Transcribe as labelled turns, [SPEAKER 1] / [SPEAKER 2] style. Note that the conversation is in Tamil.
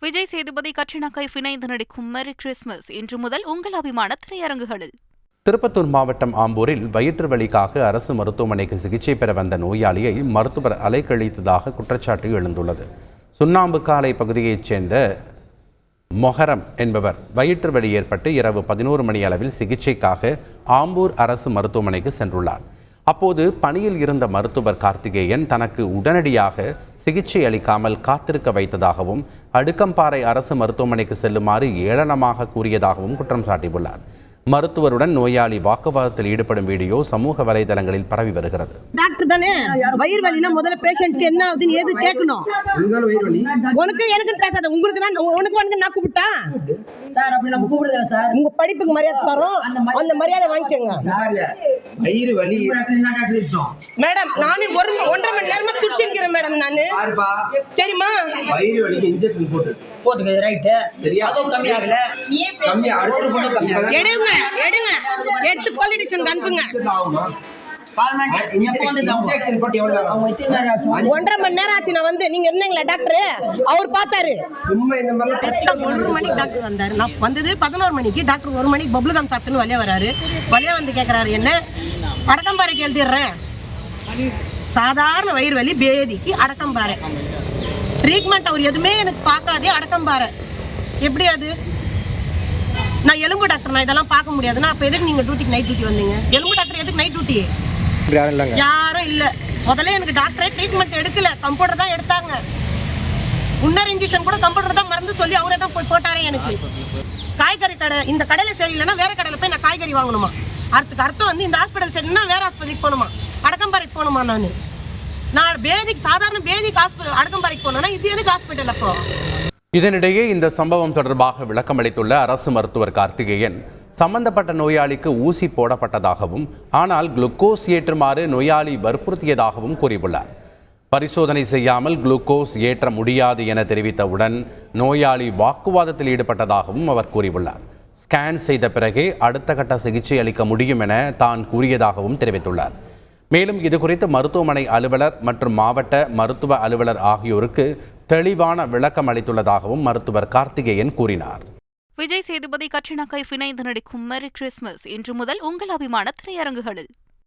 [SPEAKER 1] விஜய் சேதுபதி கட்ரினா கைஃப் இணைந்து நடிக்கும் மெரி கிறிஸ்மஸ் இன்று முதல் உங்கள் அபிமான திரையரங்குகளில்.
[SPEAKER 2] திருப்பத்தூர் மாவட்டம் ஆம்பூரில் வயிற்று வலிக்காக அரசு மருத்துவமனைக்கு சிகிச்சை பெற வந்த நோயாளியை மருத்துவர் அலைக்கழித்ததாக குற்றச்சாட்டு எழுந்துள்ளது. சுண்ணாம்புக்காலை பகுதியைச் சேர்ந்த மொஹரம் என்பவர் வயிற்று வலி ஏற்பட்டு இரவு 11 மணி அளவில் சிகிச்சைக்காக ஆம்பூர் அரசு மருத்துவமனைக்கு சென்றுள்ளார். அப்போது பணியில் இருந்த மருத்துவர் கார்த்திகேயன் தனக்கு உடனடியாக சிகிச்சை அளிக்காமல் காத்திருக்க வைத்ததாகவும் அடுக்கம்பாறை அரசு மருத்துவமனைக்கு செல்லுமாறு ஏளனமாக கூறியதாகவும் குற்றம் சாட்டியுள்ளார். மருத்துவருடன் நோயாளி வாக்குவாதத்தில் ஈடுபடும் வீடியோ சமூக வலைதளங்களில் பரவி வருகிறது.
[SPEAKER 3] டாக்டர் தானே, வயிறு வலினா முதல்ல பேஷண்ட்க்கு என்ன ஆகுதுன்னு ஏது கேட்கணும். உனக்கு எனக்கு பேசாத, உங்களுக்கு தான் உனக்கு நான் கூப்பிட்டா
[SPEAKER 4] சார் அப்படி நம்ம கூப்பிடுறோம் சார்.
[SPEAKER 3] உங்க படிப்புக்கு மரியாதை தரோம், அந்த மரியாதை வாங்கிக்கோங்க.
[SPEAKER 5] வயிறு வலி
[SPEAKER 3] மேடம், நானே 1.5 மணி நேரமா துடிச்சிருக்கிறேன் மேடம். நானு தெரியுமா
[SPEAKER 5] வயிறு வலிக்கு இன்ஜெக்ஷன்
[SPEAKER 4] போட்டுக்க ரைட் சரியா, அதுவும் கம்மி ஆகல, கம்மி அடுத்து
[SPEAKER 3] எடுங்க எடுத்து பாலிடிஷன் அனுப்புங்க. 1.5 மணி நேரம் ஆச்சு நான் வந்து. நீங்க இருந்தீங்களா டாக்டர்? அவர் பார்த்தாரு. 1 மணிக்கு டாக்டர் வந்தாரு. நான் வந்தது 11 மணிக்கு. டாக்டர் 1 மணிக்கு பப்ளுகம் சாப்பிட்டுன்னு வெளியே வராரு. வெளியே வந்து கேட்கறாரு, என்ன அடக்கம்பாறைக்கு எழுதிடுறேன். சாதாரண வயிறு வலி பேதிக்கு அடக்கம்பாறை ட்ரீட்மெண்ட். அவர் எதுவுமே எனக்கு பார்க்காதே அடக்கம்பாறை. எப்படி அது? நான் எலும்பு டாக்டர், நான் இதெல்லாம் பார்க்க முடியாதுன்னா அப்போ எதுக்கு நீங்கள் டியூட்டிக்கு நைட் டியூட்டி வந்தீங்க? எலும்பு டாக்டர் எதுக்கு நைட் டியூட்டி? யாரும் இல்லை. முதல்ல எனக்கு டாக்டரே ட்ரீட்மெண்ட் எடுக்கல, கம்ப்யூட்டர் தான் எடுத்தாங்க. முன்னர் இன்ஜெக்ஷன் கூட கம்ப்யூட்டர் தான் மறந்து சொல்லி அவரே தான் போய் போட்டாரே. எனக்கு காய்கறி கடை, இந்த கடையில் சரியில்லைன்னா வேற கடையில் போய் நான் காய்கறி வாங்கணுமா? அர்த்தம் வந்து இந்த ஹாஸ்பிட்டல் சரின்னா வேற ஹாஸ்பிட்டலுக்கு போகணுமா? அடக்கம்பாறைக்கு போகணுமா? நான் பேதிக்கு சாதாரண பேதிக்கு ஹாஸ்பிட்டல் அடக்கம்பாறைக்கு போனேன்னா இது எதுக்கு ஹாஸ்பிட்டல்? அப்போ
[SPEAKER 2] இதனிடையே இந்த சம்பவம் தொடர்பாக விளக்கமளித்துள்ள அரசு மருத்துவர் கார்த்திகேயன், சம்பந்தப்பட்ட நோயாளிக்கு ஊசி போடப்பட்டதாகவும் ஆனால் குளுக்கோஸ் ஏற்றுமாறு நோயாளி வற்புறுத்தியதாகவும் கூறியுள்ளார். பரிசோதனை செய்யாமல் குளுக்கோஸ் ஏற்ற முடியாது என தெரிவித்தவுடன் நோயாளி வாக்குவாதத்தில் ஈடுபட்டதாகவும் அவர் கூறியுள்ளார். ஸ்கேன் செய்த பிறகே அடுத்த கட்ட சிகிச்சை அளிக்க முடியும் என தான் கூறியதாகவும் தெரிவித்துள்ளார். மேலும் இதுகுறித்து மருத்துவமனை அலுவலர் மற்றும் மாவட்ட மருத்துவ அலுவலர் ஆகியோருக்கு தெளிவான விளக்கம் அளித்துள்ளதாகவும் மருத்துவர் கார்த்திகேயன் கூறினார்.
[SPEAKER 1] விஜய் சேதுபதி கட்ரினா கைஃப் இணைந்து நடிக்கும் மெரி கிறிஸ்மஸ் இன்று முதல் உங்கள் அபிமான திரையரங்குகளில்.